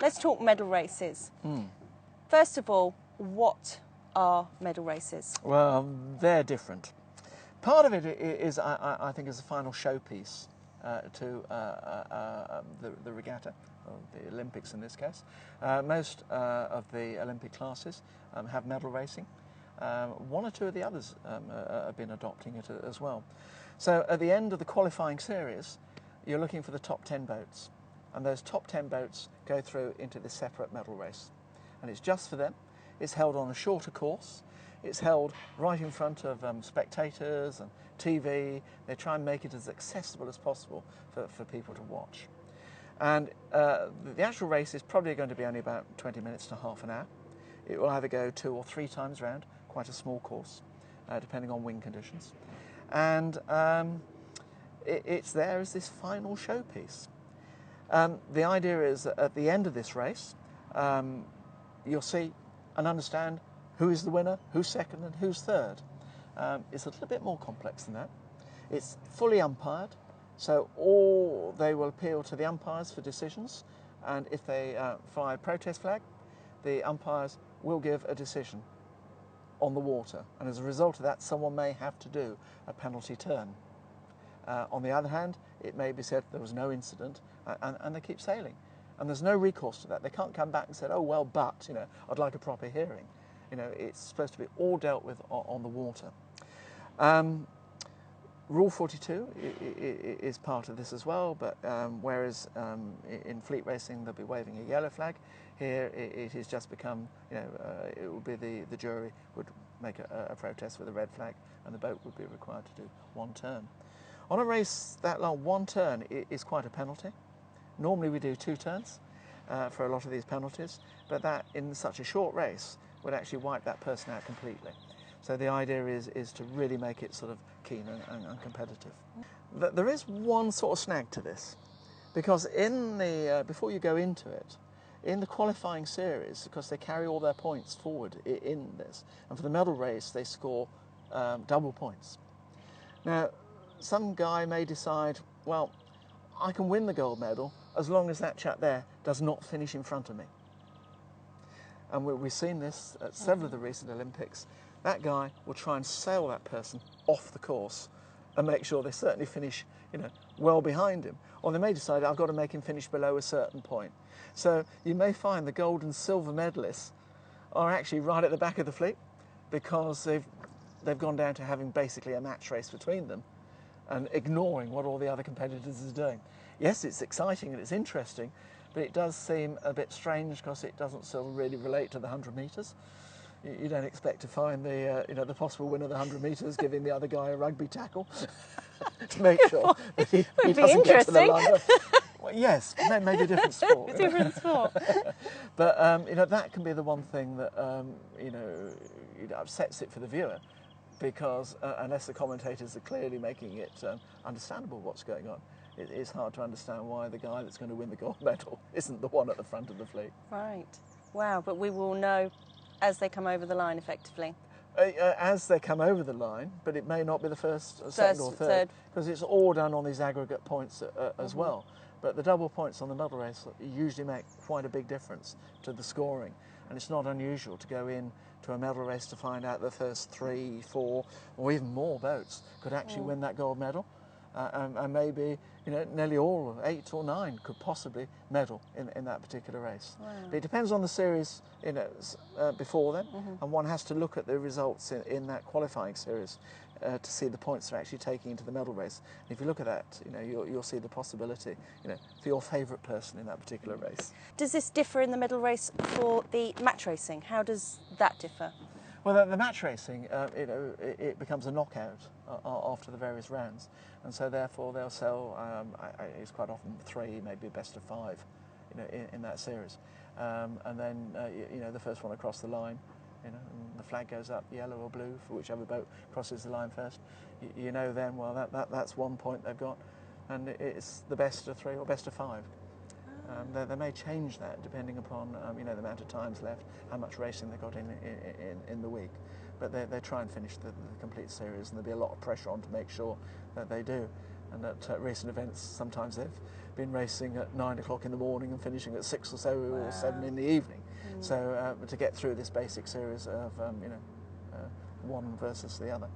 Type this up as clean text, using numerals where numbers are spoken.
let's talk medal races. First of all, what are medal races? Well, they're different. Part of it is, I think, is a final showpiece to the regatta, or the Olympics in this case. Most of the Olympic classes have medal racing. One or two of the others have been adopting it as well. So at the end of the qualifying series, you're looking for the top 10 boats. And those top 10 boats go through into this separate medal race. And it's just for them. It's held on a shorter course. It's held right in front of spectators and TV. They try and make it as accessible as possible for people to watch. And the actual race is probably going to be only about 20 minutes to half an hour. It will either go 2 or 3 times round, quite a small course, depending on wind conditions. And it's there as this final showpiece. The idea is that at the end of this race, you'll see and understand who is the winner, who's second and who's third. It's a little bit more complex than that. It's fully umpired, so they will appeal to the umpires for decisions, and if they fly a protest flag, the umpires will give a decision on the water, and as a result of that, someone may have to do a penalty turn. On the other hand, it may be said there was no incident, and they keep sailing. And there's no recourse to that. They can't come back and say, oh, well, but, I'd like a proper hearing. It's supposed to be all dealt with on the water. Rule 42 is part of this as well, but whereas in fleet racing they'll be waving a yellow flag, here it has just become, it would be the jury would make a protest with a red flag, and the boat would be required to do one turn. On a race that long, one turn is quite a penalty. Normally we do 2 turns for a lot of these penalties, but that in such a short race would actually wipe that person out completely. So the idea is to really make it sort of keen and competitive. There is one sort of snag to this, because in the before you go into it, in the qualifying series, because they carry all their points forward in this, and for the medal race they score double points. Now, some guy may decide, well, I can win the gold medal as long as that chap there does not finish in front of me. And we've seen this at several of the recent Olympics. That guy will try and sail that person off the course and make sure they certainly finish, well behind him. Or they may decide, I've got to make him finish below a certain point. So you may find the gold and silver medalists are actually right at the back of the fleet, because they've gone down to having basically a match race between them and ignoring what all the other competitors are doing. Yes, it's exciting and it's interesting, but it does seem a bit strange because it doesn't sort of really relate to the 100 metres. You don't expect to find the possible winner of the 100 metres giving the other guy a rugby tackle to make sure that he doesn't get to the line. Well, yes, maybe a different sport. Different sport. But that can be the one thing that upsets it for the viewer, because unless the commentators are clearly making it understandable what's going on, it's hard to understand why the guy that's going to win the gold medal isn't the one at the front of the fleet. Right. Wow, but we will know as they come over the line, effectively. As they come over the line, but it may not be the first, second or third, because it's all done on these aggregate points as well. But the double points on the medal race usually make quite a big difference to the scoring, and it's not unusual to go in to a medal race to find out the first 3, 4, or even more boats could actually win that gold medal, and maybe nearly all, 8 or 9, could possibly medal in that particular race. Wow. But it depends on the series before then, and one has to look at the results in that qualifying series to see the points they're actually taking into the medal race. And if you look at that, you'll see the possibility, for your favourite person in that particular race. Does this differ in the medal race for the match racing? How does that differ? Well, the match racing, it becomes a knockout after the various rounds, and so therefore they'll sell. It's quite often 3, maybe a best of 5, in that series, and then the first one across the line, and the flag goes up, yellow or blue for whichever boat crosses the line first. Then, well, that's 1 point they've got, and it's the best of 3 or best of 5. They may change that depending upon the amount of times left, how much racing they got in the week. But they try and finish the complete series, and there'll be a lot of pressure on to make sure that they do. And at recent events, sometimes they've been racing at 9 o'clock in the morning and finishing at 6 or so, or 7 in the evening. So to get through this basic series of one versus the other.